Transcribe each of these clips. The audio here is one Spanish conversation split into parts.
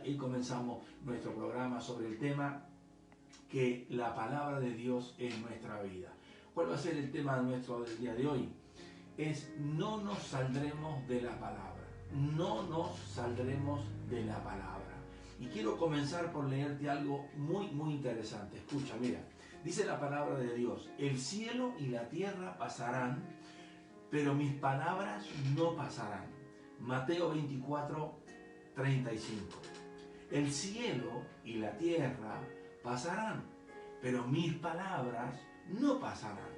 y comenzamos nuestro programa sobre el tema que la palabra de Dios es nuestra vida. ¿Cuál va a ser el tema nuestro del día de hoy? Es no nos saldremos de la palabra, no nos saldremos de la palabra. Y quiero comenzar por leerte algo muy interesante. Escucha, mira, dice la palabra de Dios: el cielo y la tierra pasarán, pero mis palabras no pasarán. Mateo 24, 35. El cielo y la tierra pasarán, pero mis palabras no pasarán.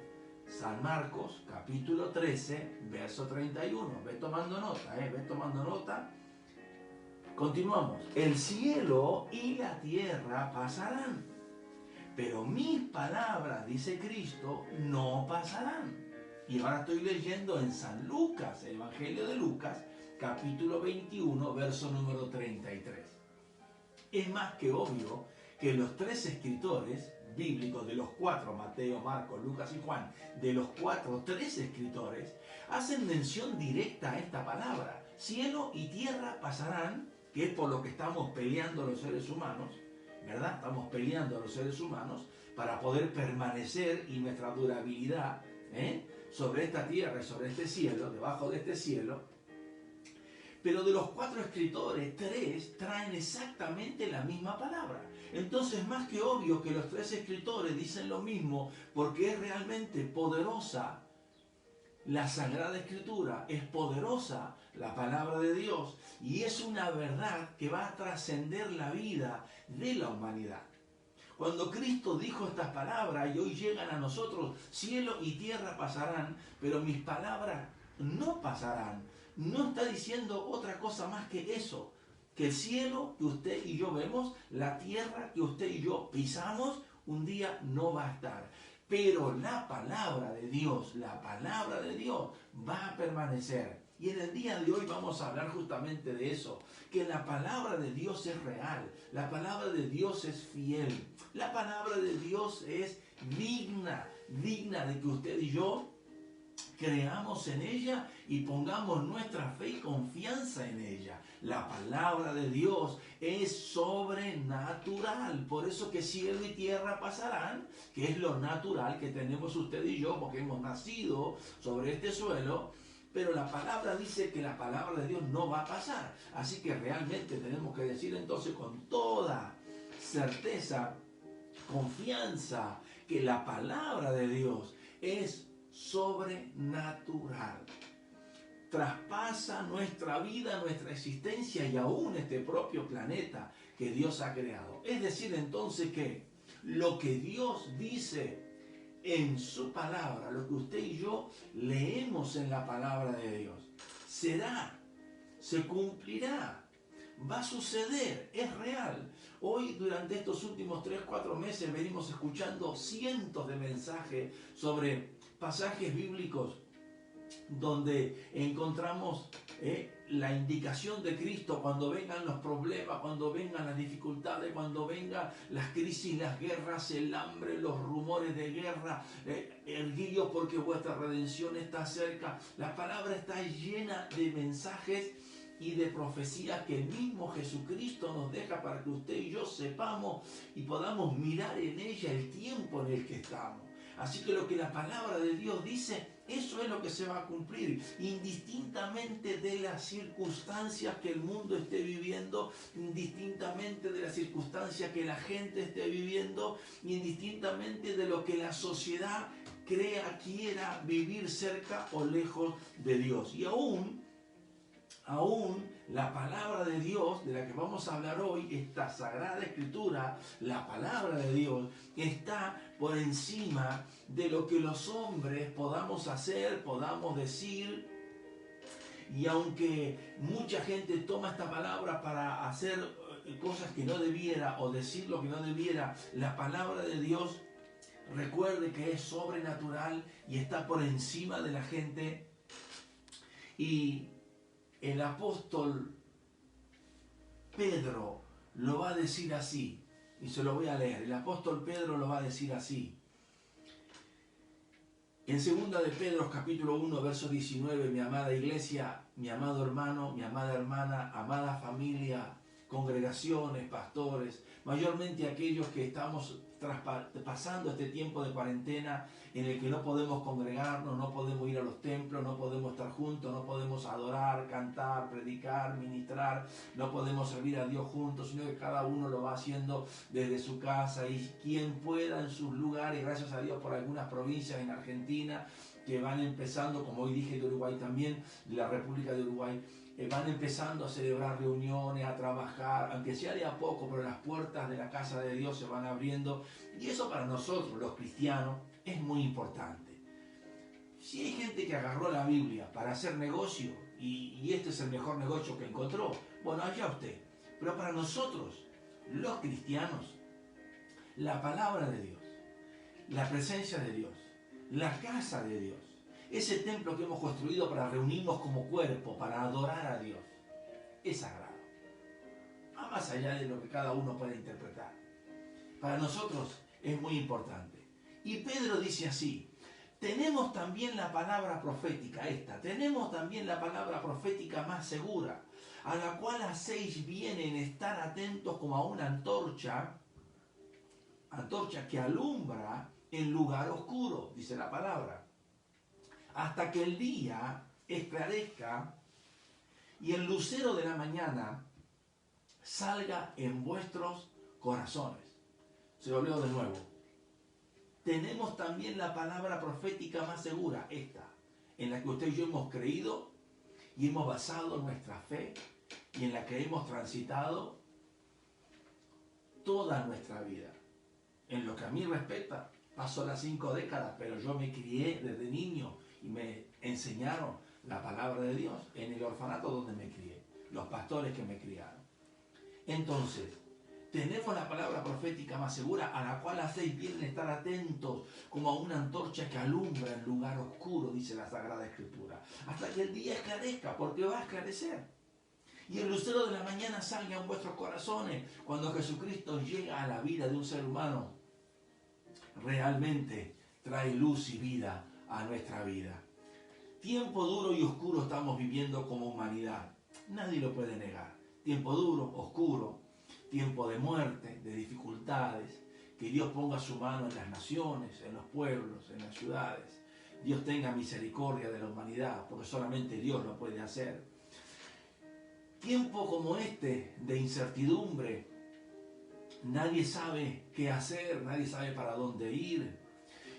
San Marcos, capítulo 13, verso 31. Ve tomando nota, ve tomando nota. Continuamos. El cielo y la tierra pasarán, pero mis palabras, dice Cristo, no pasarán. Y ahora estoy leyendo en San Lucas, el Evangelio de Lucas, capítulo 21, verso número 33. Es más que obvio que los tres escritores bíblicos, de los cuatro, Mateo, Marcos, Lucas y Juan, de los cuatro, tres escritores, hacen mención directa a esta palabra. Cielo y tierra pasarán, que es por lo que estamos peleando los seres humanos, ¿verdad? Estamos peleando los seres humanos para poder permanecer y nuestra durabilidad sobre esta tierra y sobre este cielo, debajo de este cielo. Pero de los cuatro escritores, tres traen exactamente la misma palabra. Entonces, más que obvio que los tres escritores dicen lo mismo, porque es realmente poderosa la Sagrada Escritura, es poderosa la palabra de Dios, y es una verdad que va a trascender la vida de la humanidad. Cuando Cristo dijo estas palabras y hoy llegan a nosotros: cielo y tierra pasarán, pero mis palabras no pasarán, no está diciendo otra cosa más que eso, que el cielo que usted y yo vemos, la tierra que usted y yo pisamos, un día no va a estar. Pero la palabra de Dios va a permanecer. Y en el día de hoy vamos a hablar justamente de eso, que la palabra de Dios es real, la palabra de Dios es fiel, la palabra de Dios es digna de que usted y yo creamos en ella y pongamos nuestra fe y confianza en ella. La palabra de Dios es sobrenatural. Por eso que cielo y tierra pasarán, que es lo natural que tenemos usted y yo, porque hemos nacido sobre este suelo. Pero la palabra dice que la palabra de Dios no va a pasar. Así que realmente tenemos que decir entonces con toda certeza, confianza, que la palabra de Dios es sobrenatural. Traspasa nuestra vida, nuestra existencia y aún este propio planeta que Dios ha creado. Es decir, entonces, que lo que Dios dice en su palabra, lo que usted y yo leemos en la palabra de Dios, será, se cumplirá, va a suceder, es real. Hoy, durante estos últimos 3-4 meses, venimos escuchando cientos de mensajes sobre pasajes bíblicos donde encontramos la indicación de Cristo cuando vengan los problemas, cuando vengan las dificultades, cuando vengan las crisis, las guerras, el hambre, los rumores de guerra. Erguíos porque vuestra redención está cerca. La palabra está llena de mensajes y de profecías que el mismo Jesucristo nos deja para que usted y yo sepamos y podamos mirar en ella el tiempo en el que estamos. Así que lo que la palabra de Dios dice, eso es lo que se va a cumplir, indistintamente de las circunstancias que el mundo esté viviendo, indistintamente de las circunstancias que la gente esté viviendo, indistintamente de lo que la sociedad crea, quiera vivir cerca o lejos de Dios. Y aún la palabra de Dios, de la que vamos a hablar hoy, esta Sagrada Escritura, la palabra de Dios, está por encima de lo que los hombres podamos hacer, podamos decir. Y aunque mucha gente toma esta palabra para hacer cosas que no debiera o decir lo que no debiera, la palabra de Dios, recuerde que es sobrenatural y está por encima de la gente. Y el apóstol Pedro lo va a decir así, y se lo voy a leer. El apóstol Pedro lo va a decir así. En 2 de Pedro, capítulo 1, verso 19, mi amada iglesia, mi amado hermano, mi amada hermana, amada familia, congregaciones, pastores, mayormente aquellos que estamos pasando este tiempo de cuarentena en el que no podemos congregarnos, no podemos ir a los templos, no podemos estar juntos, no podemos adorar, cantar, predicar, ministrar, no podemos servir a Dios juntos, sino que cada uno lo va haciendo desde su casa y quien pueda en sus lugares, gracias a Dios por algunas provincias en Argentina que van empezando, como hoy dije de Uruguay también, de la República de Uruguay, van empezando a celebrar reuniones, a trabajar, aunque sea de a poco, pero las puertas de la casa de Dios se van abriendo. Y eso para nosotros, los cristianos, es muy importante. Si hay gente que agarró la Biblia para hacer negocio, y este es el mejor negocio que encontró, bueno, allá usted. Pero para nosotros, los cristianos, la palabra de Dios, la presencia de Dios, la casa de Dios, ese templo que hemos construido para reunirnos como cuerpo, para adorar a Dios, es sagrado. Va más allá de lo que cada uno puede interpretar. Para nosotros es muy importante. Y Pedro dice así, tenemos también la palabra profética tenemos también la palabra profética más segura, a la cual hacéis bien en estar atentos como a una antorcha que alumbra en lugar oscuro, dice la palabra, hasta que el día esclarezca y el lucero de la mañana salga en vuestros corazones. Se lo leo de nuevo. Tenemos también la palabra profética más segura, en la que usted y yo hemos creído y hemos basado nuestra fe y en la que hemos transitado toda nuestra vida. En lo que a mí respecta, pasó las 5 décadas, pero yo me crié desde niño y me enseñaron la palabra de Dios en el orfanato donde me crié, los pastores que me criaron. Entonces, tenemos la palabra profética más segura, a la cual hacéis bien en estar atentos como a una antorcha que alumbra en lugar oscuro, dice la Sagrada Escritura, hasta que el día esclarezca, porque va a esclarecer. Y el lucero de la mañana salga en vuestros corazones. Cuando Jesucristo llega a la vida de un ser humano, realmente trae luz y vida a nuestra vida. Tiempo duro y oscuro estamos viviendo como humanidad. Nadie lo puede negar. Tiempo duro, oscuro, tiempo de muerte, de dificultades. Que Dios ponga su mano en las naciones, en los pueblos, en las ciudades. Dios tenga misericordia de la humanidad, porque solamente Dios lo puede hacer. Tiempo como este de incertidumbre, nadie sabe qué hacer, nadie sabe para dónde ir.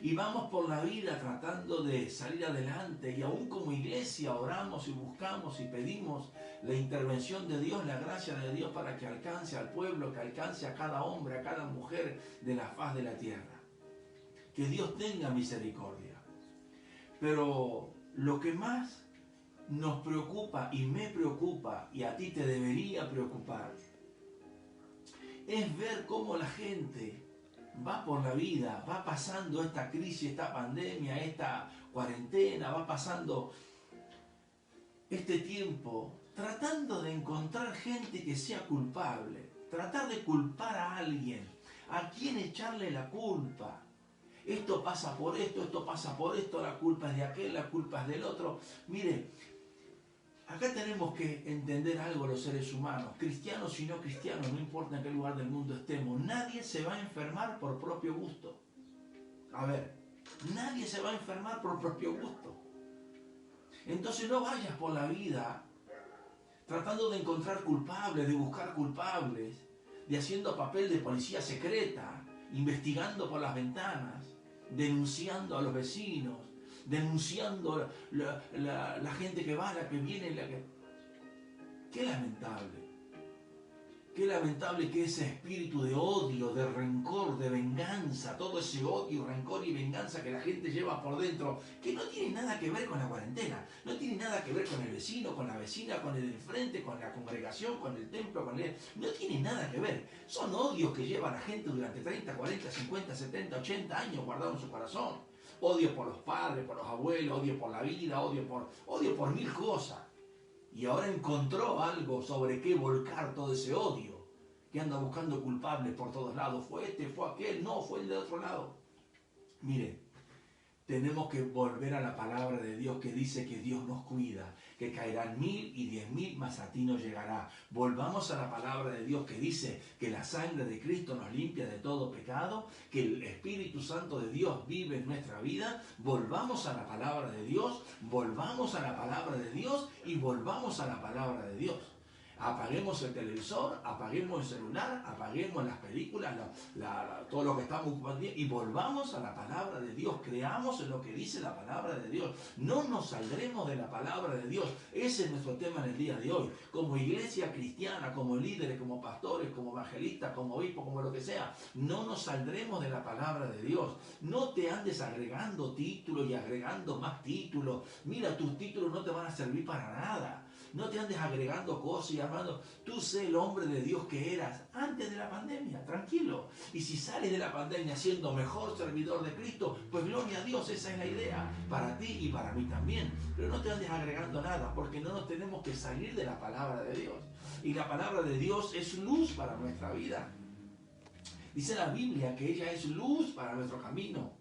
Y vamos por la vida tratando de salir adelante y aún como iglesia oramos y buscamos y pedimos la intervención de Dios, la gracia de Dios para que alcance al pueblo, que alcance a cada hombre, a cada mujer de la faz de la tierra. Que Dios tenga misericordia. Pero lo que más nos preocupa y me preocupa, y a ti te debería preocupar, es ver cómo la gente va por la vida, va pasando esta crisis, esta pandemia, esta cuarentena, va pasando este tiempo tratando de encontrar gente que sea culpable, tratar de culpar a alguien, a quien echarle la culpa. Esto pasa por esto pasa por esto, la culpa es de aquel, la culpa es del otro. Mire, acá tenemos que entender algo los seres humanos, cristianos y no cristianos, no importa en qué lugar del mundo estemos, nadie se va a enfermar por propio gusto. A ver, nadie se va a enfermar por propio gusto. Entonces no vayas por la vida tratando de encontrar culpables, de buscar culpables, de haciendo papel de policía secreta, investigando por las ventanas, denunciando a los vecinos, denunciando la gente que va, la que viene, Qué lamentable que ese espíritu de odio, de rencor, de venganza, todo ese odio, rencor y venganza que la gente lleva por dentro, que no tiene nada que ver con la cuarentena, no tiene nada que ver con el vecino, con la vecina, con el del frente, con la congregación, con el templo, no tiene nada que ver. Son odios que lleva la gente durante 30, 40, 50, 70, 80 años guardados en su corazón. Odio por los padres, por los abuelos, odio por la vida, odio por mil cosas. Y ahora encontró algo sobre qué volcar todo ese odio, que anda buscando culpables por todos lados. Fue este, fue aquel, no, fue el de otro lado. Mire, tenemos que volver a la palabra de Dios que dice que Dios nos cuida, que caerán 1000 y 10.000, mas a ti no llegará. Volvamos a la palabra de Dios que dice que la sangre de Cristo nos limpia de todo pecado, que el Espíritu Santo de Dios vive en nuestra vida. Volvamos a la palabra de Dios, volvamos a la palabra de Dios y volvamos a la palabra de Dios. Apaguemos el televisor, apaguemos el celular, apaguemos las películas, todo lo que estamos ocupando y volvamos a la palabra de Dios. Creamos en lo que dice la palabra de Dios. No nos saldremos de la palabra de Dios. Ese es nuestro tema en el día de hoy. Como iglesia cristiana, como líderes, como pastores, como evangelistas, como obispos, como lo que sea, no nos saldremos de la palabra de Dios. No te andes agregando títulos y agregando más títulos. Mira, tus títulos no te van a servir para nada. No te andes agregando cosas y armando. Tú sé el hombre de Dios que eras antes de la pandemia, tranquilo. Y si sales de la pandemia siendo mejor servidor de Cristo, pues gloria a Dios, esa es la idea, para ti y para mí también. Pero no te andes agregando nada, porque no nos tenemos que salir de la palabra de Dios. Y la palabra de Dios es luz para nuestra vida. Dice la Biblia que ella es luz para nuestro camino.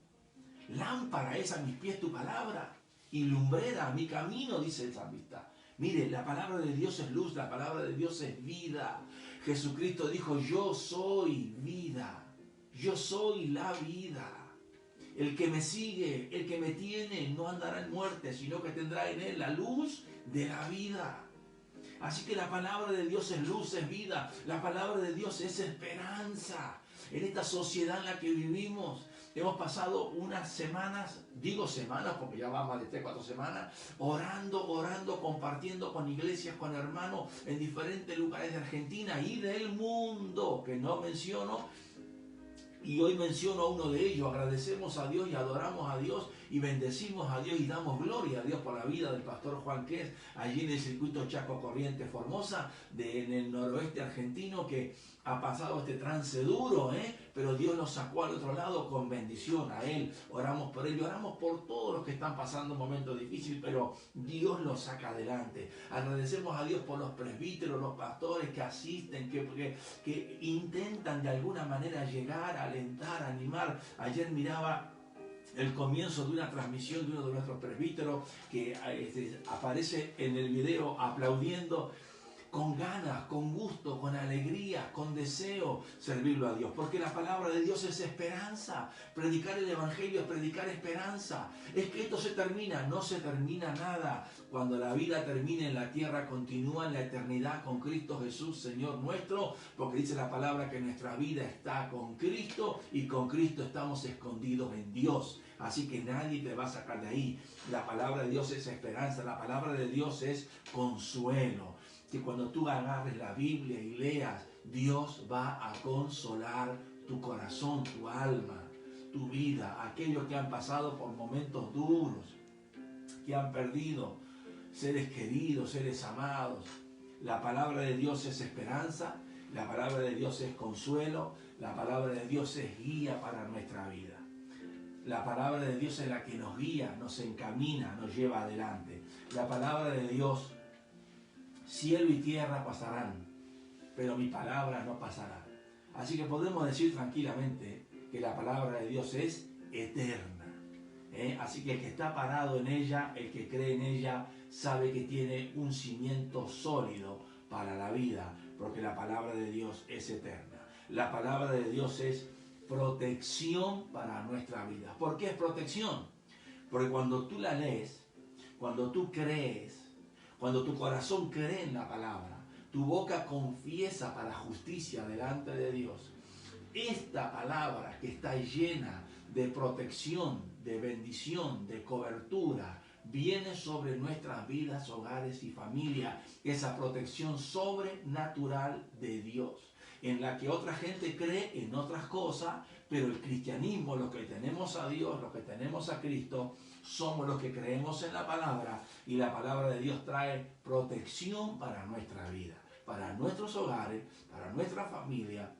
Lámpara es a mis pies tu palabra y lumbrera a mi camino, dice el salmista. Mire, la palabra de Dios es luz, la palabra de Dios es vida. Jesucristo dijo, yo soy vida, yo soy la vida. El que me sigue, el que me tiene, no andará en muerte, sino que tendrá en él la luz de la vida. Así que la palabra de Dios es luz, es vida. La palabra de Dios es esperanza. En esta sociedad en la que vivimos, hemos pasado unas semanas, digo semanas porque ya va más de 3-4 semanas, orando, compartiendo con iglesias, con hermanos en diferentes lugares de Argentina y del mundo, que no menciono. Y hoy menciono a uno de ellos. Agradecemos a Dios y adoramos a Dios y bendecimos a Dios y damos gloria a Dios por la vida del pastor Juan Quez, allí en el circuito Chaco Corrientes Formosa, en el noroeste argentino, que ha pasado este trance duro, pero Dios lo sacó al otro lado con bendición a él. Oramos por él y oramos por todos los que están pasando un momento difícil, pero Dios los saca adelante. Agradecemos a Dios por los presbíteros, los pastores que asisten, que intentan de alguna manera llegar, alentar, animar. Ayer miraba el comienzo de una transmisión de uno de nuestros presbíteros que aparece en el video aplaudiendo con ganas, con gusto, con alegría, con deseo servirlo a Dios, porque la palabra de Dios es esperanza. Predicar el evangelio es predicar esperanza. Es que esto se termina, no se termina nada. Cuando la vida termine en la tierra, continúa en la eternidad con Cristo Jesús, Señor nuestro, porque dice la palabra que nuestra vida está con Cristo y con Cristo estamos escondidos en Dios. Así que nadie te va a sacar de ahí. La palabra de Dios es esperanza, la palabra de Dios es consuelo. Que cuando tú agarres la Biblia y leas, Dios va a consolar tu corazón, tu alma, tu vida. Aquellos que han pasado por momentos duros, que han perdido seres queridos, seres amados. La palabra de Dios es esperanza, la palabra de Dios es consuelo, la palabra de Dios es guía para nuestra vida. La palabra de Dios es la que nos guía, nos encamina, nos lleva adelante. La palabra de Dios, cielo y tierra pasarán, pero mi palabra no pasará. Así que podemos decir tranquilamente que la palabra de Dios es eterna. Así que el que está parado en ella, el que cree en ella, sabe que tiene un cimiento sólido para la vida, porque la palabra de Dios es eterna. La palabra de Dios es protección para nuestra vida. ¿Por qué es protección? Porque cuando tú la lees, cuando tú crees, cuando tu corazón cree en la palabra, tu boca confiesa para justicia delante de Dios, esta palabra que está llena de protección, de bendición, de cobertura, viene sobre nuestras vidas, hogares y familia. Esa protección sobrenatural de Dios, en la que otra gente cree en otras cosas, pero el cristianismo, los que tenemos a Dios, los que tenemos a Cristo, somos los que creemos en la palabra, y la palabra de Dios trae protección para nuestra vida, para nuestros hogares, para nuestra familia,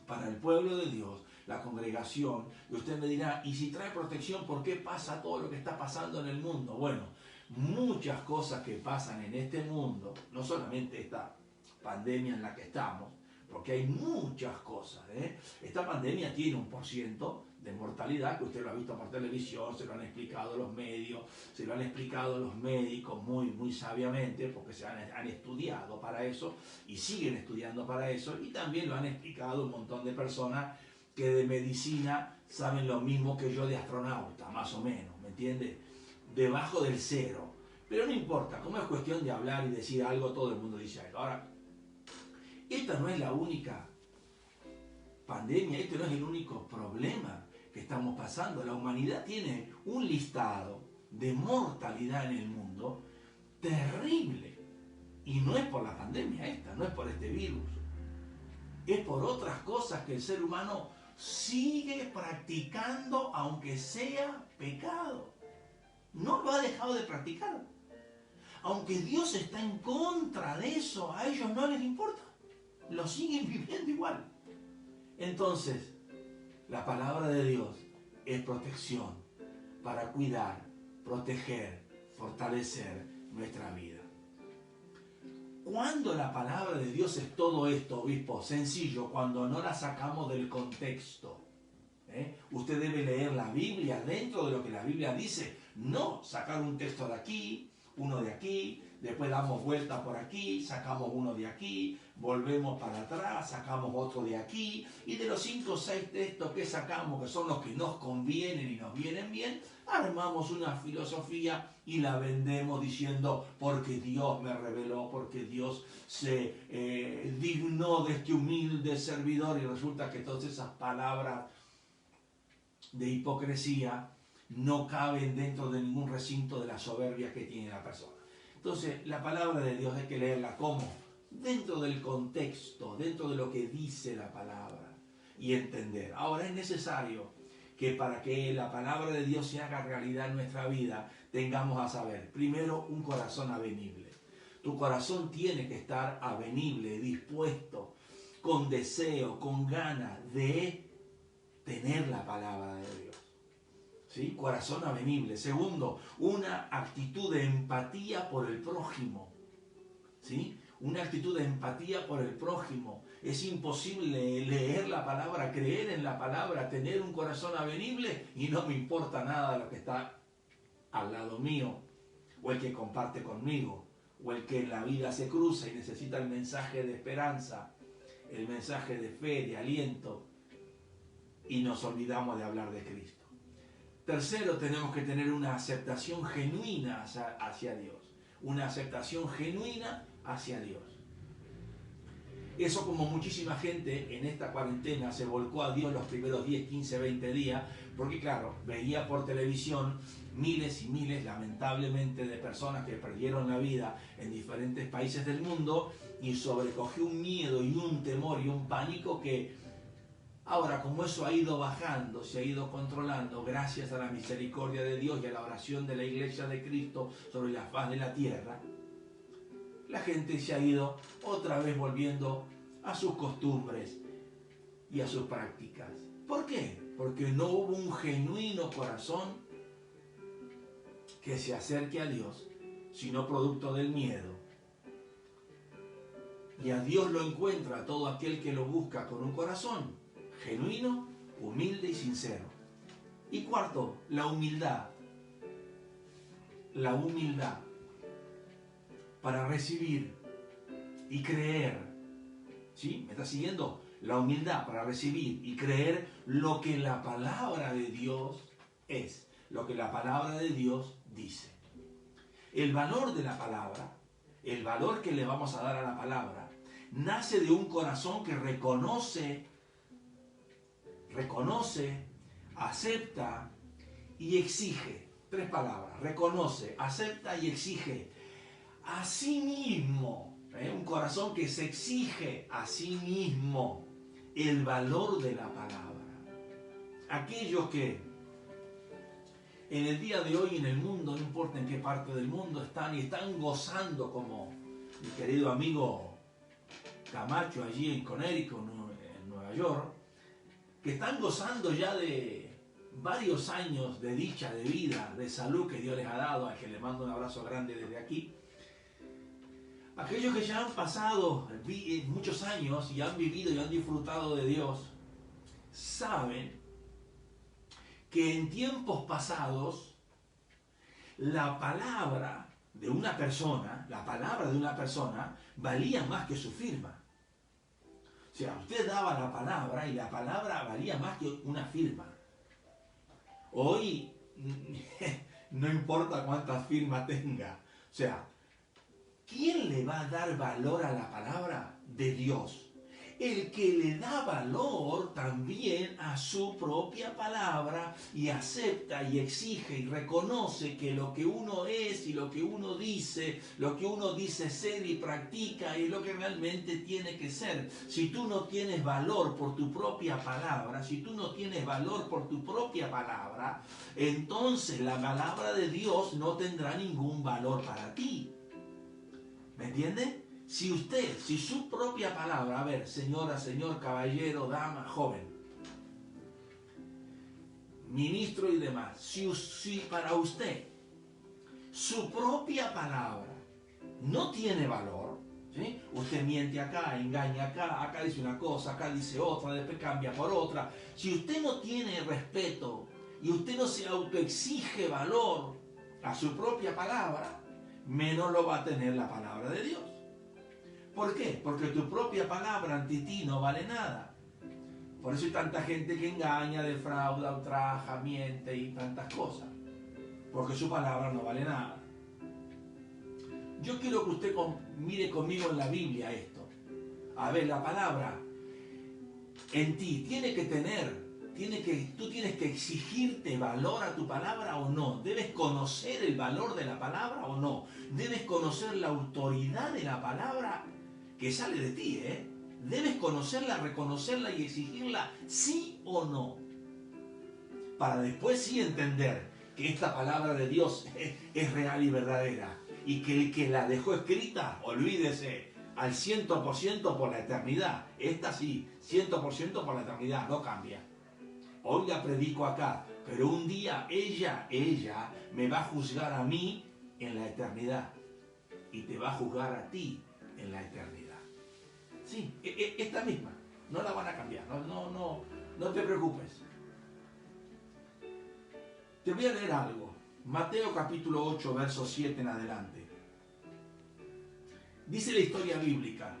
para el pueblo de Dios, la congregación. Y usted me dirá, ¿y si trae protección, por qué pasa todo lo que está pasando en el mundo? Bueno, muchas cosas que pasan en este mundo, no solamente esta pandemia en la que estamos, porque hay muchas cosas. Esta pandemia tiene un porciento de mortalidad que usted lo ha visto por televisión, se lo han explicado los medios, se lo han explicado los médicos muy sabiamente, porque se han estudiado para eso y siguen estudiando para eso, y también lo han explicado un montón de personas que de medicina saben lo mismo que yo de astronauta, más o menos, ¿me entiende? Debajo del cero. Pero no importa, como es cuestión de hablar y decir algo, todo el mundo dice algo. Ahora, esta no es la única pandemia, este no es el único problema que estamos pasando. La humanidad tiene un listado de mortalidad en el mundo terrible. Y no es por la pandemia esta, no es por este virus. Es por otras cosas que el ser humano sigue practicando, aunque sea pecado. No lo ha dejado de practicar. Aunque Dios está en contra de eso, a ellos no les importa. Lo siguen viviendo igual. Entonces, la palabra de Dios es protección para cuidar, proteger, fortalecer nuestra vida. ¿Cuándo la palabra de Dios es todo esto, obispo? Sencillo, cuando no la sacamos del contexto. Usted debe leer la Biblia dentro de lo que la Biblia dice, no sacar un texto de aquí, uno de aquí, después damos vuelta por aquí, sacamos uno de aquí, volvemos para atrás, sacamos otro de aquí, y de los 5 o 6 textos que sacamos, que son los que nos convienen y nos vienen bien, armamos una filosofía y la vendemos diciendo, porque Dios me reveló, porque Dios se dignó de este humilde servidor, y resulta que todas esas palabras de hipocresía no caben dentro de ningún recinto de la soberbia que tiene la persona. Entonces, la palabra de Dios hay que leerla como dentro del contexto, dentro de lo que dice la palabra, y entender. Ahora, es necesario que para que la palabra de Dios se haga realidad en nuestra vida, tengamos a saber, primero, un corazón avenible. Tu corazón tiene que estar avenible, dispuesto, con deseo, con ganas de tener la palabra de Dios. ¿Sí? Corazón avenible. Segundo, una actitud de empatía por el prójimo. ¿Sí? Una actitud de empatía por el prójimo. Es imposible leer la palabra, creer en la palabra, tener un corazón avenible y no me importa nada lo que está al lado mío, o el que comparte conmigo, o el que en la vida se cruza y necesita el mensaje de esperanza, el mensaje de fe, de aliento, y nos olvidamos de hablar de Cristo. Tercero, tenemos que tener una aceptación genuina hacia Dios. Una aceptación genuina hacia Dios. Eso, como muchísima gente en esta cuarentena se volcó a Dios los primeros 10, 15, 20 días, porque claro, veía por televisión miles y miles, lamentablemente, de personas que perdieron la vida en diferentes países del mundo, y sobrecogió un miedo y un temor y un pánico que ahora, como eso ha ido bajando, se ha ido controlando, gracias a la misericordia de Dios y a la oración de la Iglesia de Cristo sobre la faz de la tierra, la gente se ha ido otra vez volviendo a sus costumbres y a sus prácticas. ¿Por qué? Porque no hubo un genuino corazón que se acerque a Dios, sino producto del miedo. Y a Dios lo encuentra todo aquel que lo busca con un corazón genuino, humilde y sincero. Y cuarto, la humildad. La humildad para recibir y creer. ¿Sí? ¿Me está siguiendo? La humildad para recibir y creer lo que la palabra de Dios es, lo que la palabra de Dios dice. El valor de la palabra, el valor que le vamos a dar a la palabra, nace de un corazón que reconoce, acepta y exige. 3 palabras: reconoce, acepta y exige a sí mismo. Un corazón que se exige a sí mismo el valor de la palabra. Aquellos que en el día de hoy en el mundo, no importa en qué parte del mundo están, y están gozando, como mi querido amigo Camacho allí en Connecticut, en Nueva York, que están gozando ya de varios años de dicha, de vida, de salud que Dios les ha dado, al que le mando un abrazo grande desde aquí. Aquellos que ya han pasado muchos años y han vivido y han disfrutado de Dios, saben que en tiempos pasados la palabra de una persona, valía más que su firma. O sea, usted daba la palabra y la palabra valía más que una firma. Hoy no importa cuántas firmas tenga. O sea, ¿quién le va a dar valor a la palabra de Dios? El que le da valor también a su propia palabra y acepta y exige y reconoce que lo que uno es y lo que uno dice ser y practica es lo que realmente tiene que ser. Si tú no tienes valor por tu propia palabra, entonces la palabra de Dios no tendrá ningún valor para ti. ¿Me entiende? Si su propia palabra, a ver, señora, señor, caballero, dama, joven, ministro y demás, si para usted su propia palabra no tiene valor, ¿sí? Usted miente acá, engaña acá dice una cosa, acá dice otra, después cambia por otra. Si usted no tiene respeto y usted no se autoexige valor a su propia palabra, menos lo va a tener la palabra de Dios. ¿Por qué? Porque tu propia palabra ante ti no vale nada. Por eso hay tanta gente que engaña, defrauda, ultraja, miente y tantas cosas. Porque su palabra no vale nada. Yo quiero que usted mire conmigo en la Biblia esto. A ver, la palabra en ti tú tienes que exigirte valor a tu palabra o no. Debes conocer el valor de la palabra o no. Debes conocer la autoridad de la palabra que sale de ti, ¿eh? Debes conocerla, reconocerla y exigirla sí o no. Para después sí entender que esta palabra de Dios es real y verdadera. Y que el que la dejó escrita, olvídese, al 100% por la eternidad. Esta sí, 100% por la eternidad, no cambia. Hoy la predico acá, pero un día ella me va a juzgar a mí en la eternidad. Y te va a juzgar a ti en la eternidad. Sí, esta misma, no la van a cambiar, no te preocupes. Te voy a leer algo. Mateo capítulo 8, verso 7 en adelante. Dice la historia bíblica.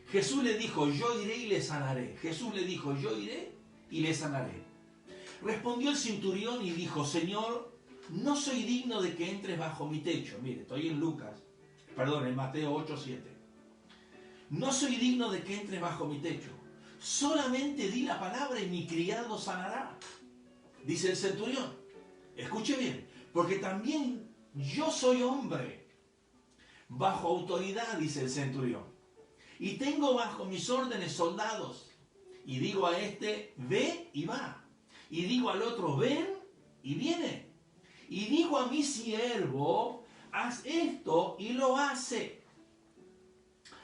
Jesús le dijo, yo iré y le sanaré. Jesús le dijo, yo iré y le sanaré. Respondió el centurión y dijo, Señor, no soy digno de que entres bajo mi techo. Mire, estoy en Mateo 8, 7. No soy digno de que entres bajo mi techo. Solamente di la palabra y mi criado sanará. Dice el centurión. Escuche bien, porque también yo soy hombre. Bajo autoridad, dice el centurión. Y tengo bajo mis órdenes soldados. Y digo a este, ve y va. Y digo al otro, ven y viene. Y digo a mi siervo, haz esto y lo hace.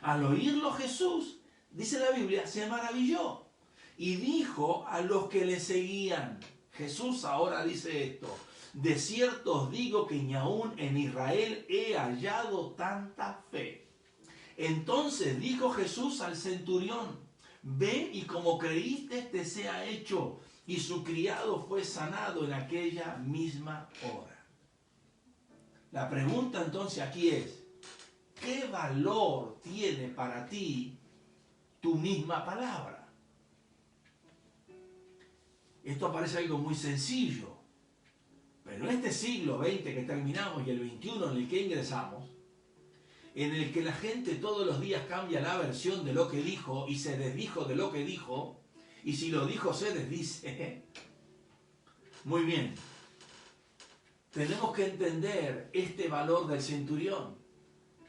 Al oírlo Jesús, dice la Biblia, se maravilló. Y dijo a los que le seguían, Jesús ahora dice esto, de cierto os digo que ni aún en Israel he hallado tanta fe. Entonces dijo Jesús al centurión, ve y como creíste te sea hecho. Y su criado fue sanado en aquella misma hora. La pregunta entonces aquí es, ¿qué valor tiene para ti tu misma palabra? Esto parece algo muy sencillo, pero en este siglo XX que terminamos y el XXI en el que ingresamos, en el que la gente todos los días cambia la versión de lo que dijo y se desdijo de lo que dijo, y si lo dijo se desdice, muy bien, tenemos que entender este valor del centurión,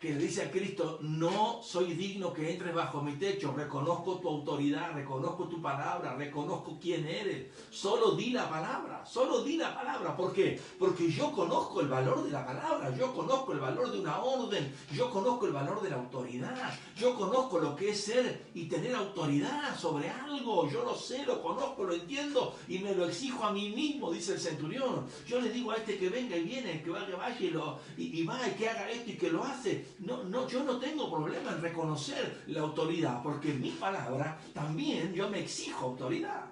que le dice a Cristo, no soy digno que entres bajo mi techo, reconozco tu autoridad, reconozco tu palabra, reconozco quién eres, solo di la palabra. ¿Por qué? Porque yo conozco el valor de la palabra, yo conozco el valor de una orden, yo conozco el valor de la autoridad, yo conozco lo que es ser y tener autoridad sobre algo, yo lo sé, lo conozco, lo entiendo y me lo exijo a mí mismo, dice el centurión. Yo le digo a este que venga y viene, que vaya y va y que haga esto y que lo hace. yo no tengo problema en reconocer la autoridad, porque en mi palabra también yo me exijo autoridad.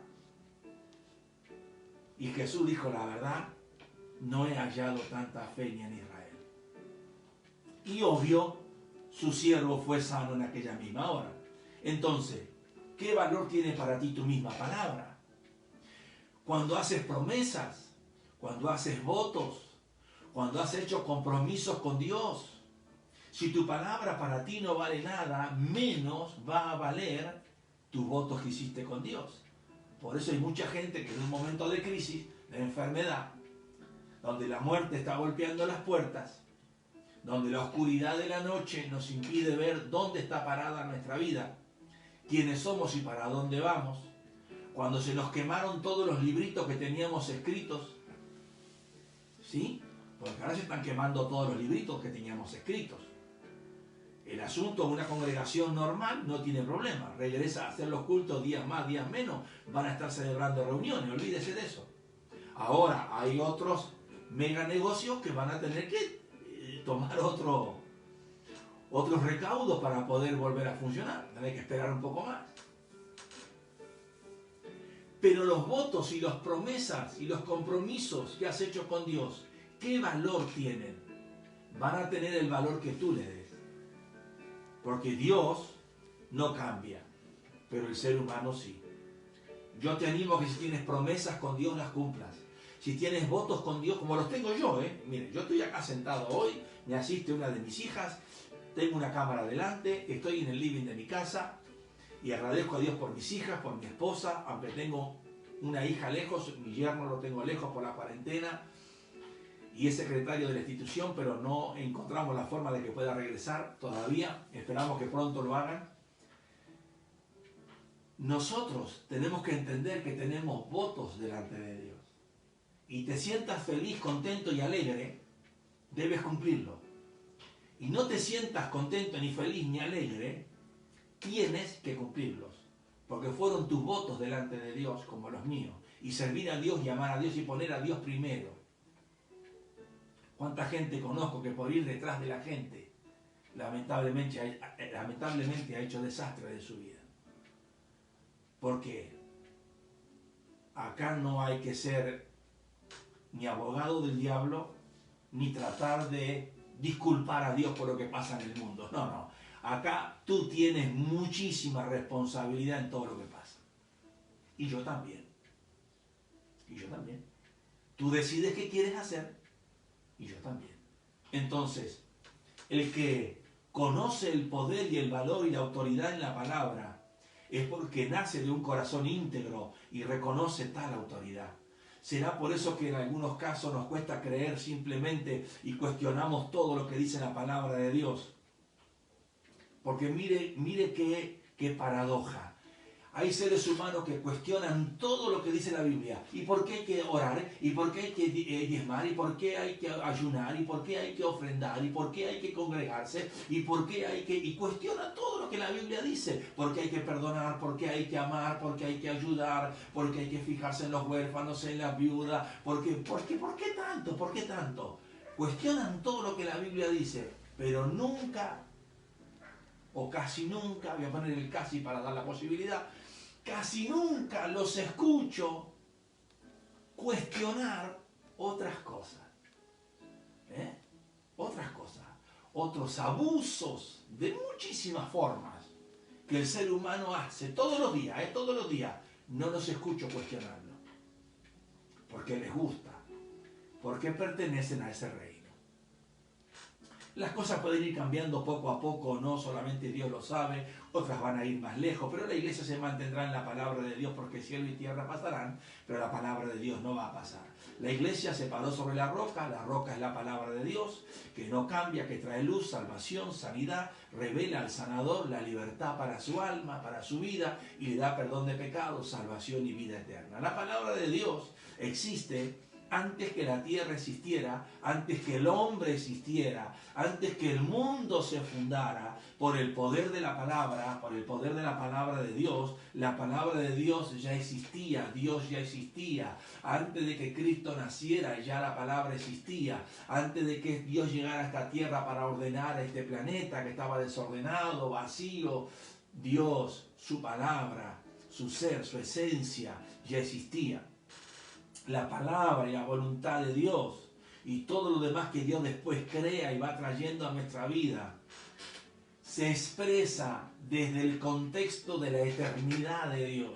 Y Jesús dijo, la verdad, no he hallado tanta fe ni en Israel. Y obvio, su siervo fue sano en aquella misma hora. Entonces, ¿qué valor tiene para ti tu misma palabra? Cuando haces promesas, cuando haces votos, cuando has hecho compromisos con Dios, si tu palabra para ti no vale nada, menos va a valer tus votos que hiciste con Dios. Por eso hay mucha gente que en un momento de crisis, de enfermedad, donde la muerte está golpeando las puertas, donde la oscuridad de la noche nos impide ver dónde está parada nuestra vida, quiénes somos y para dónde vamos, cuando se nos quemaron todos los libritos que teníamos escritos, ¿sí? Porque ahora se están quemando todos los libritos que teníamos escritos. El asunto de una congregación normal no tiene problema. Regresa a hacer los cultos días más, días menos. Van a estar celebrando reuniones, olvídese de eso. Ahora hay otros mega negocios que van a tener que tomar otros recaudos para poder volver a funcionar. Hay que esperar un poco más. Pero los votos y las promesas y los compromisos que has hecho con Dios, ¿qué valor tienen? Van a tener el valor que tú le des. Porque Dios no cambia, pero el ser humano sí. Yo te animo a que si tienes promesas con Dios las cumplas. Si tienes votos con Dios, como los tengo yo, Mire, yo estoy acá sentado hoy, me asiste una de mis hijas, tengo una cámara delante, estoy en el living de mi casa y agradezco a Dios por mis hijas, por mi esposa, aunque tengo una hija lejos, mi yerno lo tengo lejos por la cuarentena y es secretario de la institución, pero no encontramos la forma de que pueda regresar todavía, esperamos que pronto lo hagan. Nosotros tenemos que entender que tenemos votos delante de Dios. Y te sientas feliz, contento y alegre, debes cumplirlo. Y no te sientas contento, ni feliz, ni alegre, tienes que cumplirlos. Porque fueron tus votos delante de Dios, como los míos. Y servir a Dios y amar a Dios y poner a Dios primero. ¿Cuánta gente conozco que por ir detrás de la gente, lamentablemente ha hecho desastre de su vida? Porque acá no hay que ser ni abogado del diablo, ni tratar de disculpar a Dios por lo que pasa en el mundo. No, no. Acá tú tienes muchísima responsabilidad en todo lo que pasa. Y yo también. Y yo también. Tú decides qué quieres hacer. Y yo también. Entonces, el que conoce el poder y el valor y la autoridad en la palabra es porque nace de un corazón íntegro y reconoce tal autoridad. Será por eso que en algunos casos nos cuesta creer simplemente y cuestionamos todo lo que dice la palabra de Dios. Porque mire qué paradoja. Hay seres humanos que cuestionan todo lo que dice la Biblia. ¿Y por qué hay que orar? ¿Y por qué hay que diezmar? ¿Y por qué hay que ayunar? ¿Y por qué hay que ofrendar? ¿Y por qué hay que congregarse? ¿Y por qué hay que...? Y cuestiona todo lo que la Biblia dice. ¿Por qué hay que perdonar? ¿Por qué hay que amar? ¿Por qué hay que ayudar? ¿Por qué hay que fijarse en los huérfanos, en la viuda? ¿Por qué tanto? ¿Por qué tanto? Cuestionan todo lo que la Biblia dice, pero nunca, o casi nunca, voy a poner el casi para dar la posibilidad, casi nunca los escucho cuestionar otras cosas. Otras cosas. Otros abusos de muchísimas formas que el ser humano hace todos los días, todos los días. No los escucho cuestionarlo. Porque les gusta. Porque pertenecen a ese reino. Las cosas pueden ir cambiando poco a poco, no solamente Dios lo sabe, otras van a ir más lejos, pero la iglesia se mantendrá en la palabra de Dios porque cielo y tierra pasarán, pero la palabra de Dios no va a pasar. La iglesia se paró sobre la roca es la palabra de Dios, que no cambia, que trae luz, salvación, sanidad, revela al sanador la libertad para su alma, para su vida, y le da perdón de pecados, salvación y vida eterna. La palabra de Dios existe antes que la tierra existiera, antes que el hombre existiera, antes que el mundo se fundara, por el poder de la palabra, por el poder de la palabra de Dios. La palabra de Dios ya existía, Dios ya existía. Antes de que Cristo naciera, ya la palabra existía. Antes de que Dios llegara a esta tierra para ordenar a este planeta que estaba desordenado, vacío, Dios, su palabra, su ser, su esencia, ya existía. La palabra y la voluntad de Dios y todo lo demás que Dios después crea y va trayendo a nuestra vida se expresa desde el contexto de la eternidad de Dios,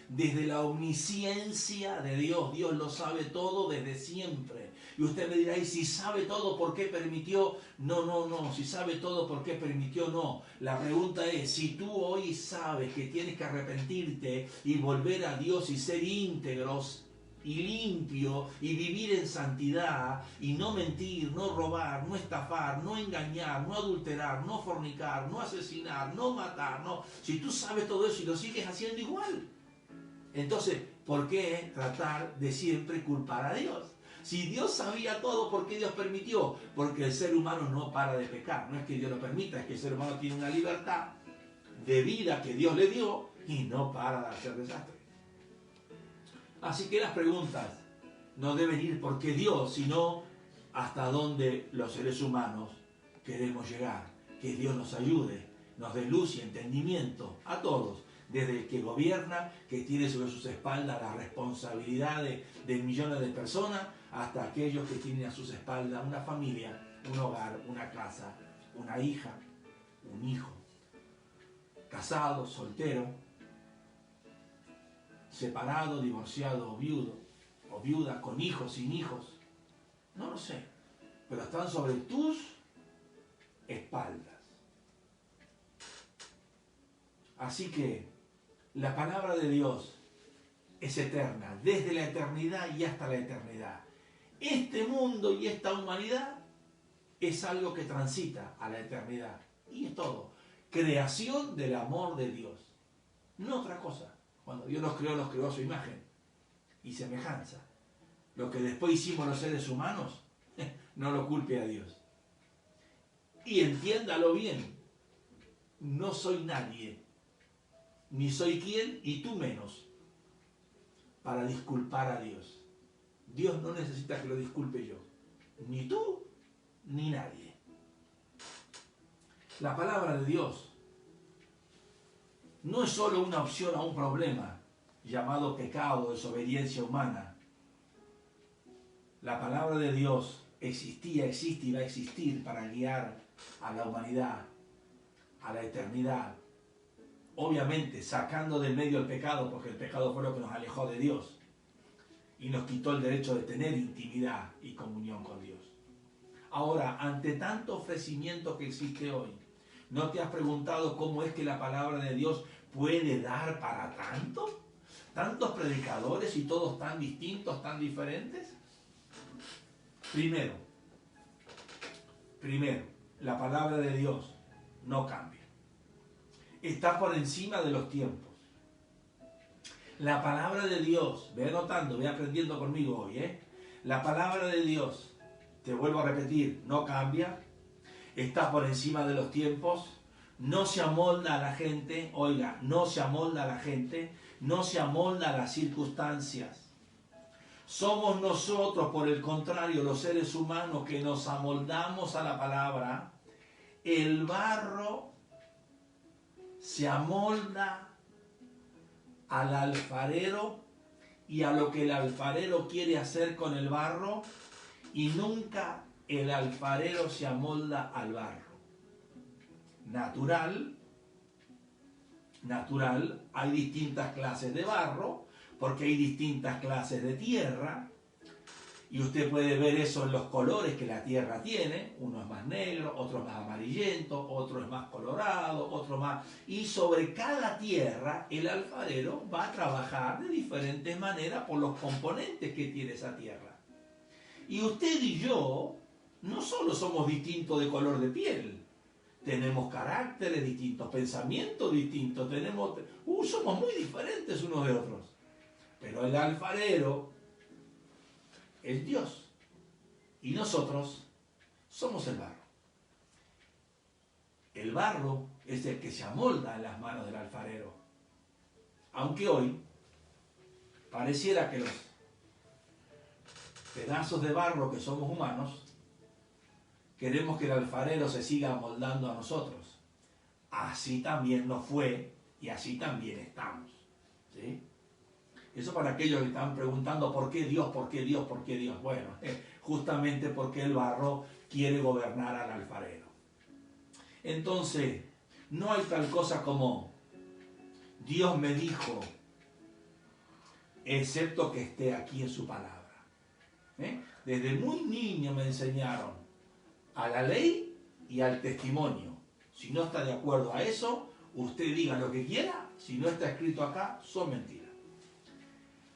desde la omnisciencia de Dios. Dios lo sabe todo desde siempre. Y usted me dirá, ¿y si sabe todo, por qué permitió? No, si sabe todo, ¿por qué permitió? No. La pregunta es, si tú hoy sabes que tienes que arrepentirte y volver a Dios y ser íntegros y limpio y vivir en santidad y no mentir, no robar, no estafar, no engañar, no adulterar, no fornicar, no asesinar, no matar, no. Si tú sabes todo eso y lo sigues haciendo igual, entonces, ¿por qué tratar de siempre culpar a Dios? Si Dios sabía todo, ¿por qué Dios permitió? Porque el ser humano no para de pecar. No es que Dios lo permita, es que el ser humano tiene una libertad de vida que Dios le dio y no para de hacer desastre. Así que las preguntas no deben ir por qué Dios, sino hasta dónde los seres humanos queremos llegar. Que Dios nos ayude, nos dé luz y entendimiento a todos, desde el que gobierna, que tiene sobre sus espaldas la responsabilidad de millones de personas, hasta aquellos que tienen a sus espaldas una familia, un hogar, una casa, una hija, un hijo, casado, soltero, separado, divorciado o viuda, con hijos, sin hijos, no lo sé, pero están sobre tus espaldas. Así que la palabra de Dios es eterna, desde la eternidad y hasta la eternidad. Este mundo y esta humanidad es algo que transita a la eternidad. Y es todo. Creación del amor de Dios. No otra cosa. Cuando Dios nos creó a su imagen y semejanza. Lo que después hicimos los seres humanos, no lo culpe a Dios. Y entiéndalo bien. No soy nadie, ni soy quien, y tú menos, para disculpar a Dios. Dios no necesita que lo disculpe yo, ni tú, ni nadie. La palabra de Dios no es solo una opción a un problema llamado pecado, desobediencia humana. La palabra de Dios existía, existe y va a existir para guiar a la humanidad, a la eternidad. Obviamente sacando del medio el pecado, porque el pecado fue lo que nos alejó de Dios y nos quitó el derecho de tener intimidad y comunión con Dios. Ahora, ante tanto ofrecimiento que existe hoy, ¿no te has preguntado cómo es que la palabra de Dios puede dar para tanto? ¿Tantos predicadores y todos tan distintos, tan diferentes? Primero, la palabra de Dios no cambia. Está por encima de los tiempos. La palabra de Dios, ve anotando, ve aprendiendo conmigo hoy, La palabra de Dios, te vuelvo a repetir, no cambia, está por encima de los tiempos, no se amolda a la gente, oiga, no se amolda a la gente, no se amolda a las circunstancias. Somos nosotros, por el contrario, los seres humanos, que nos amoldamos a la palabra. El barro se amolda al alfarero y a lo que el alfarero quiere hacer con el barro, y nunca el alfarero se amolda al barro. Natural, hay distintas clases de barro, porque hay distintas clases de tierra, y usted puede ver eso en los colores que la tierra tiene. Uno es más negro, otro es más amarillento, otro es más colorado, otro más... Y sobre cada tierra el alfarero va a trabajar de diferentes maneras por los componentes que tiene esa tierra. Y usted y yo no solo somos distintos de color de piel, tenemos caracteres distintos, pensamientos distintos, somos muy diferentes unos de otros. Pero el alfarero es Dios. Y nosotros somos el barro. El barro es el que se amolda en las manos del alfarero. Aunque hoy pareciera que los pedazos de barro que somos humanos, queremos que el alfarero se siga amoldando a nosotros. Así también nos fue y así también estamos. ¿Sí? Eso para aquellos que están preguntando ¿por qué Dios? ¿Por qué Dios? ¿Por qué Dios? Bueno, justamente porque el barro quiere gobernar al alfarero. Entonces, no hay tal cosa como Dios me dijo, excepto que esté aquí en su palabra. Desde muy niño me enseñaron a la ley y al testimonio. Si no está de acuerdo a eso, usted diga lo que quiera, si no está escrito acá, son mentiras.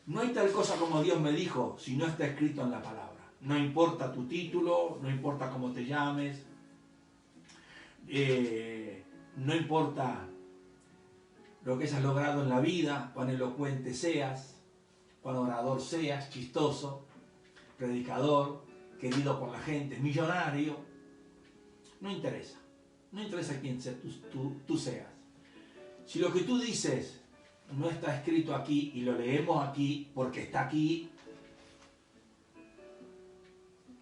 No hay tal cosa como Dios me dijo si no está escrito en la palabra. No importa tu título, no importa cómo te llames, no importa lo que hayas logrado en la vida, cuán elocuente seas, cuán orador seas, chistoso, predicador, querido por la gente, millonario. No interesa. No interesa quién tú seas. Si lo que tú dices no está escrito aquí y lo leemos aquí porque está aquí,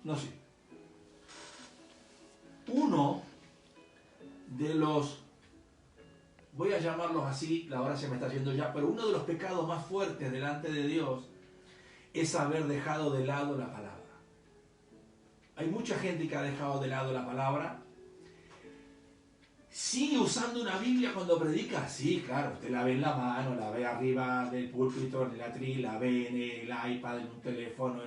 no sé. Uno de los, voy a llamarlos así, la hora se me está yendo ya, pero uno de los pecados más fuertes delante de Dios es haber dejado de lado la palabra. Hay mucha gente que ha dejado de lado la palabra. ¿Sigue usando una Biblia cuando predica? Sí, claro, usted la ve en la mano, la ve arriba del púlpito, en el atril, la ve en el iPad, en un teléfono,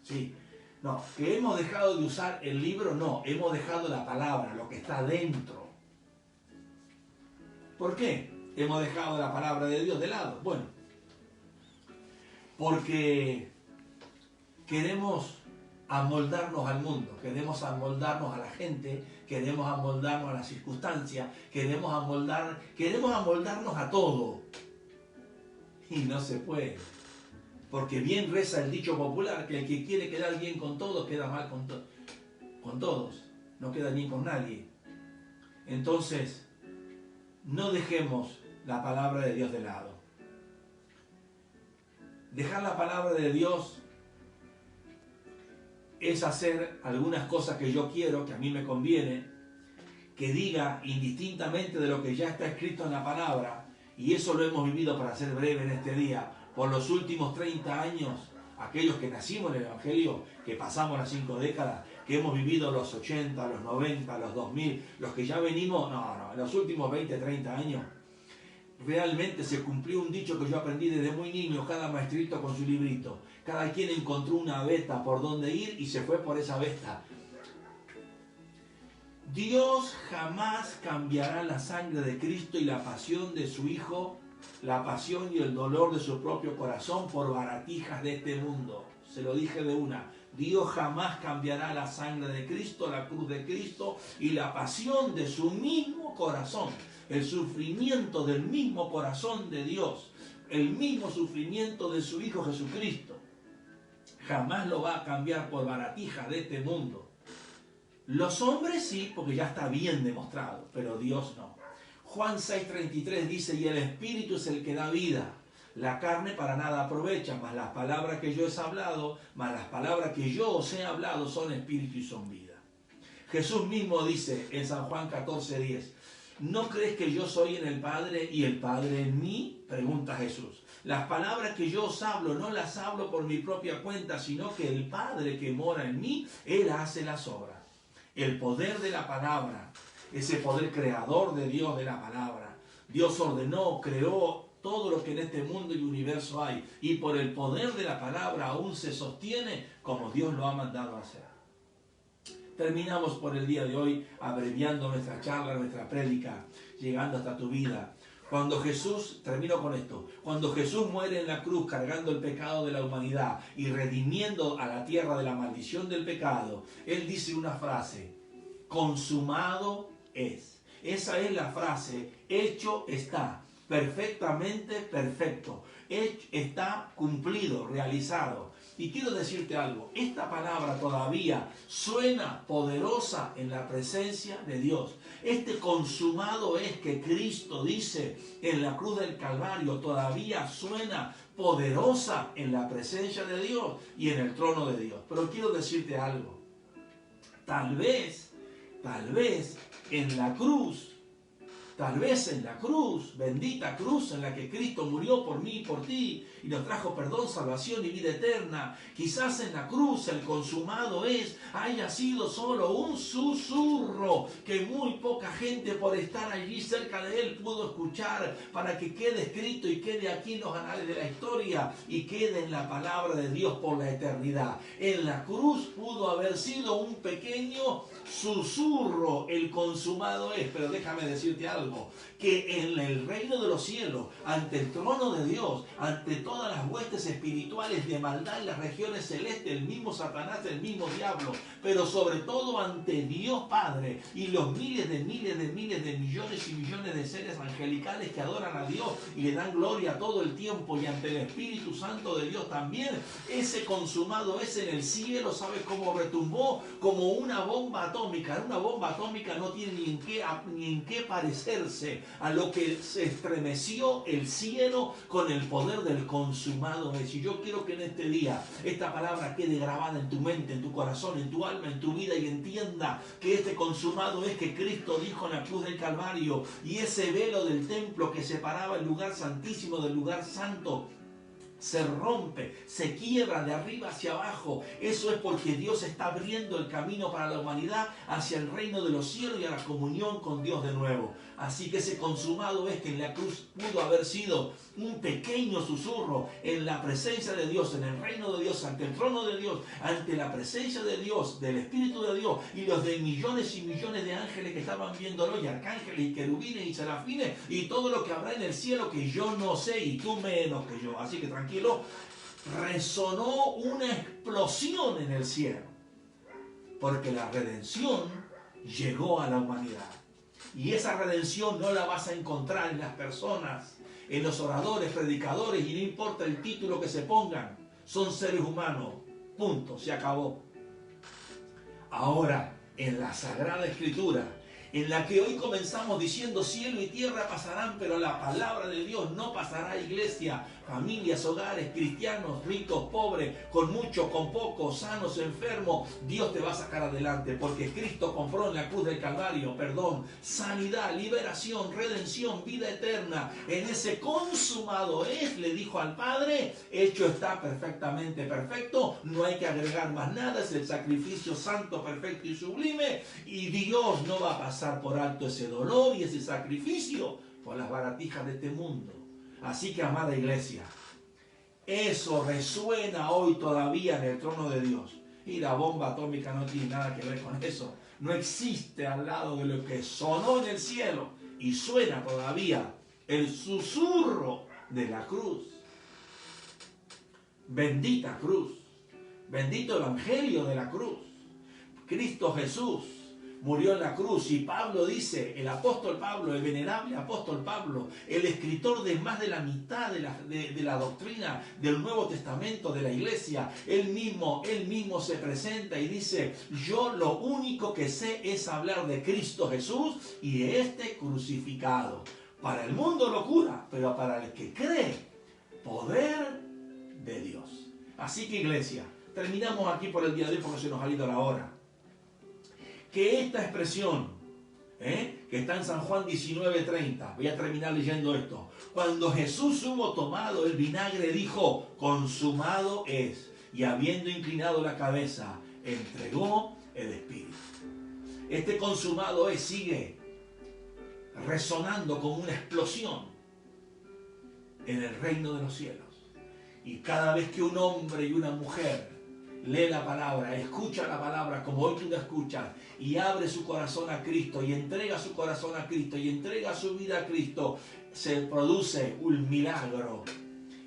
sí. No, que hemos dejado de usar el libro, no, hemos dejado la palabra, lo que está dentro. ¿Por qué hemos dejado la palabra de Dios de lado? Bueno, porque queremos amoldarnos al mundo, queremos amoldarnos a la gente, queremos amoldarnos a las circunstancias, queremos amoldarnos a todo. Y no se puede. Porque bien reza el dicho popular que el que quiere quedar bien con todos, queda mal con todos. No queda bien con nadie. Entonces, no dejemos la palabra de Dios de lado. Dejar la palabra de Dios es hacer algunas cosas que yo quiero, que a mí me conviene, que diga indistintamente de lo que ya está escrito en la palabra, y eso lo hemos vivido, para ser breve en este día, por los últimos 30 años, aquellos que nacimos en el Evangelio, que pasamos las 5 décadas, que hemos vivido los 80, los 90, los 2000, los que ya venimos, en los últimos 20, 30 años, realmente se cumplió un dicho que yo aprendí desde muy niño, cada maestrito con su librito. Cada quien encontró una veta por donde ir y se fue por esa veta. Dios jamás cambiará la sangre de Cristo y la pasión de su Hijo, la pasión y el dolor de su propio corazón por baratijas de este mundo. Se lo dije de una. Dios jamás cambiará la sangre de Cristo, la cruz de Cristo y la pasión de su mismo corazón. El sufrimiento del mismo corazón de Dios, el mismo sufrimiento de su Hijo Jesucristo, jamás lo va a cambiar por baratijas de este mundo. Los hombres sí, porque ya está bien demostrado, pero Dios no. Juan 6:33 dice, y el Espíritu es el que da vida. La carne para nada aprovecha, mas las palabras que yo os he hablado, son espíritu y son vida. Jesús mismo dice en San Juan 14:10, ¿no crees que yo soy en el Padre y el Padre en mí? Pregunta Jesús. Las palabras que yo os hablo, no las hablo por mi propia cuenta, sino que el Padre que mora en mí, Él hace las obras. El poder de la palabra, ese poder creador de Dios de la palabra. Dios ordenó, creó todo lo que en este mundo y universo hay, y por el poder de la palabra aún se sostiene como Dios lo ha mandado a hacer. Terminamos por el día de hoy abreviando nuestra charla, nuestra prédica, llegando hasta tu vida. Cuando Jesús, termino con esto, cuando Jesús muere en la cruz cargando el pecado de la humanidad y redimiendo a la tierra de la maldición del pecado, Él dice una frase, consumado es. Esa es la frase, hecho está. perfectamente perfecto. Está cumplido, realizado. Y quiero decirte algo, esta palabra todavía suena poderosa en la presencia de Dios. Este consumado es que Cristo dice en la cruz del Calvario, todavía suena poderosa en la presencia de Dios y en el trono de Dios. Pero quiero decirte algo, tal vez en la cruz, bendita cruz en la que Cristo murió por mí y por ti y nos trajo perdón, salvación y vida eterna, quizás en la cruz el consumado haya sido solo un susurro que muy poca gente por estar allí cerca de él pudo escuchar, para que quede escrito y quede aquí en los anales de la historia y quede en la palabra de Dios por la eternidad. En la cruz pudo haber sido un pequeño susurro, el consumado es, pero déjame decirte algo, que en el reino de los cielos, ante el trono de Dios, ante todas las huestes espirituales de maldad en las regiones celestes, el mismo Satanás, el mismo diablo, pero sobre todo ante Dios Padre y los miles de millones y millones de seres angelicales que adoran a Dios y le dan gloria todo el tiempo, y ante el Espíritu Santo de Dios también, ese consumado es en el cielo. ¿Sabes cómo retumbó? Como una bomba atómica. Una bomba atómica no tiene ni en qué parecerse a lo que se estremeció el cielo con el poder del consumado es. Y yo quiero que en este día esta palabra quede grabada en tu mente, en tu corazón, en tu alma, en tu vida, y entienda que este consumado es que Cristo dijo en la cruz del Calvario, y ese velo del templo que separaba el lugar santísimo del lugar santo se rompe, se quiebra de arriba hacia abajo. Eso es porque Dios está abriendo el camino para la humanidad hacia el reino de los cielos y a la comunión con Dios de nuevo. Así que ese consumado es que en la cruz pudo haber sido un pequeño susurro en la presencia de Dios, en el reino de Dios, ante el trono de Dios, ante la presencia de Dios, del Espíritu de Dios y los de millones y millones de ángeles que estaban viéndolo, y arcángeles y querubines y serafines y todo lo que habrá en el cielo que yo no sé y tú menos que yo. Así que tranquilo, resonó una explosión en el cielo, porque la redención llegó a la humanidad. Y esa redención no la vas a encontrar en las personas, en los oradores, predicadores, y no importa el título que se pongan, son seres humanos, punto, se acabó. Ahora, en la Sagrada Escritura, en la que hoy comenzamos diciendo cielo y tierra pasarán, pero la palabra de Dios no pasará. Iglesia, familias, hogares, cristianos, ricos, pobres, con mucho, con poco, sanos, enfermos, Dios te va a sacar adelante, porque Cristo compró en la cruz del Calvario perdón, sanidad, liberación, redención, vida eterna. En ese consumado es, le dijo al Padre, hecho está, perfectamente perfecto, no hay que agregar más nada, es el sacrificio santo, perfecto y sublime, y Dios no va a pasar por alto ese dolor y ese sacrificio por las baratijas de este mundo. Así que, amada iglesia, eso resuena hoy todavía en el trono de Dios. Y la bomba atómica no tiene nada que ver con eso. No existe al lado de lo que sonó en el cielo y suena todavía el susurro de la cruz. Bendita cruz. Bendito evangelio de la cruz. Cristo Jesús murió en la cruz, y Pablo dice, el apóstol Pablo, el venerable apóstol Pablo, el escritor de más de la mitad de la doctrina del Nuevo Testamento de la iglesia, él mismo se presenta y dice, yo lo único que sé es hablar de Cristo Jesús y de este crucificado. Para el mundo locura, pero para el que cree, poder de Dios. Así que, iglesia, terminamos aquí por el día de hoy porque se nos ha ido la hora. Que esta expresión, que está en San Juan 19:30, voy a terminar leyendo esto. Cuando Jesús hubo tomado el vinagre, dijo, consumado es. Y habiendo inclinado la cabeza, entregó el Espíritu. Este consumado es sigue resonando como una explosión en el reino de los cielos. Y cada vez que un hombre y una mujer lee la palabra, escucha la palabra como hoy tú la escuchas, y abre su corazón a Cristo, y entrega su corazón a Cristo, y entrega su vida a Cristo, se produce un milagro.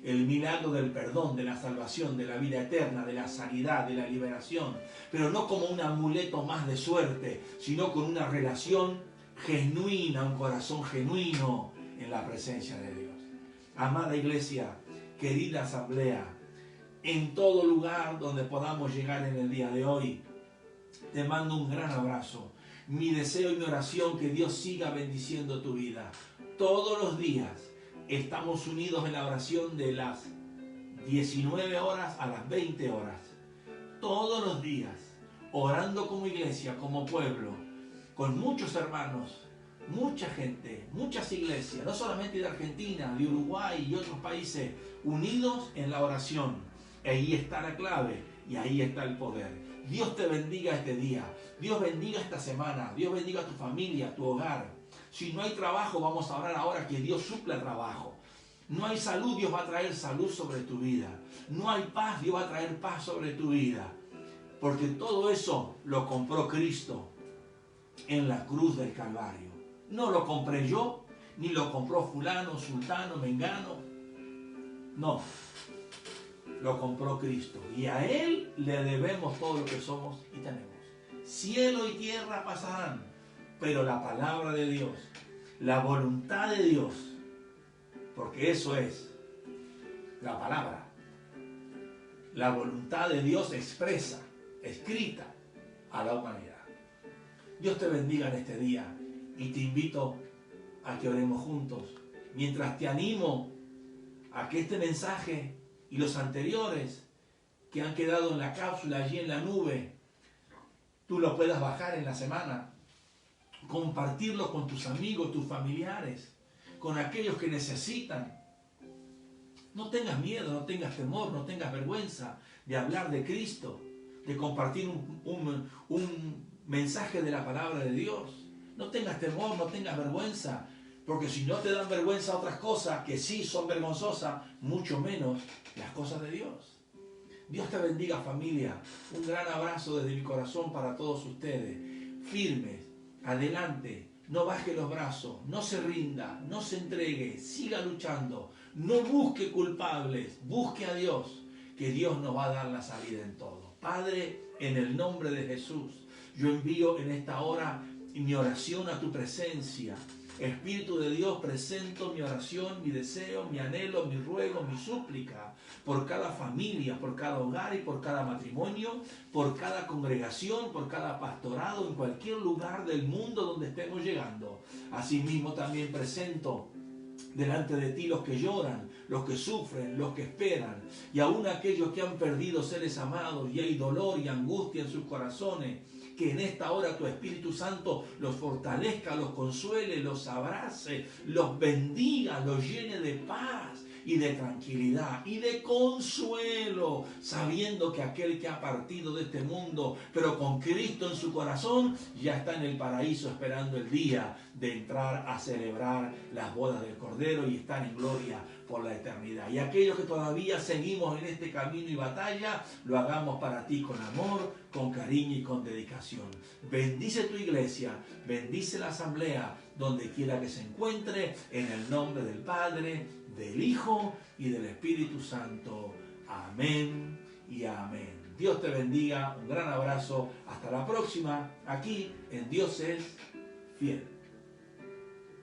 El milagro del perdón, de la salvación, de la vida eterna, de la sanidad, de la liberación. Pero no como un amuleto más de suerte, sino con una relación genuina, un corazón genuino, en la presencia de Dios. Amada iglesia, querida asamblea, en todo lugar donde podamos llegar en el día de hoy, te mando un gran abrazo. Mi deseo y mi oración que Dios siga bendiciendo tu vida. Todos los días estamos unidos en la oración de las 19 horas a las 20 horas. Todos los días, orando como iglesia, como pueblo, con muchos hermanos, mucha gente, muchas iglesias, no solamente de Argentina, de Uruguay y otros países, unidos en la oración. Ahí está la clave y ahí está el poder. Dios te bendiga este día, Dios bendiga esta semana, Dios bendiga a tu familia, tu hogar. Si no hay trabajo, vamos a orar ahora que Dios supla trabajo. No hay salud, Dios va a traer salud sobre tu vida. No hay paz, Dios va a traer paz sobre tu vida. Porque todo eso lo compró Cristo en la cruz del Calvario. No lo compré yo, ni lo compró fulano, sultano, mengano. No, lo compró Cristo. Y a Él le debemos todo lo que somos y tenemos. Cielo y tierra pasarán, pero la palabra de Dios, la voluntad de Dios, porque eso es la palabra. La voluntad de Dios expresa, escrita a la humanidad. Dios te bendiga en este día y te invito a que oremos juntos. Mientras te animo a que este mensaje y los anteriores que han quedado en la cápsula allí en la nube, tú lo puedas bajar en la semana, compartirlo con tus amigos, tus familiares, con aquellos que necesitan. No tengas miedo, no tengas temor, no tengas vergüenza de hablar de Cristo, de compartir un mensaje de la palabra de Dios. No tengas temor, no tengas vergüenza, porque si no te dan vergüenza otras cosas que sí son vergonzosas, mucho menos las cosas de Dios. Dios te bendiga, familia. Un gran abrazo desde mi corazón para todos ustedes. Firmes, adelante, no baje los brazos, no se rinda, no se entregue, siga luchando. No busque culpables, busque a Dios, que Dios nos va a dar la salida en todo. Padre, en el nombre de Jesús, yo envío en esta hora mi oración a tu presencia. Espíritu de Dios, presento mi oración, mi deseo, mi anhelo, mi ruego, mi súplica por cada familia, por cada hogar y por cada matrimonio, por cada congregación, por cada pastorado en cualquier lugar del mundo donde estemos llegando. Asimismo también presento delante de ti los que lloran, los que sufren, los que esperan, y aún aquellos que han perdido seres amados y hay dolor y angustia en sus corazones. Que en esta hora tu Espíritu Santo los fortalezca, los consuele, los abrace, los bendiga, los llene de paz y de tranquilidad y de consuelo, sabiendo que aquel que ha partido de este mundo, pero con Cristo en su corazón, ya está en el paraíso esperando el día de entrar a celebrar las bodas del Cordero y estar en gloria por la eternidad. Y aquellos que todavía seguimos en este camino y batalla, lo hagamos para ti con amor, con cariño y con dedicación. Bendice tu iglesia, bendice la asamblea, donde quiera que se encuentre, en el nombre del Padre, del Hijo y del Espíritu Santo. Amén y amén. Dios te bendiga, un gran abrazo, hasta la próxima, aquí en Dios es Fiel.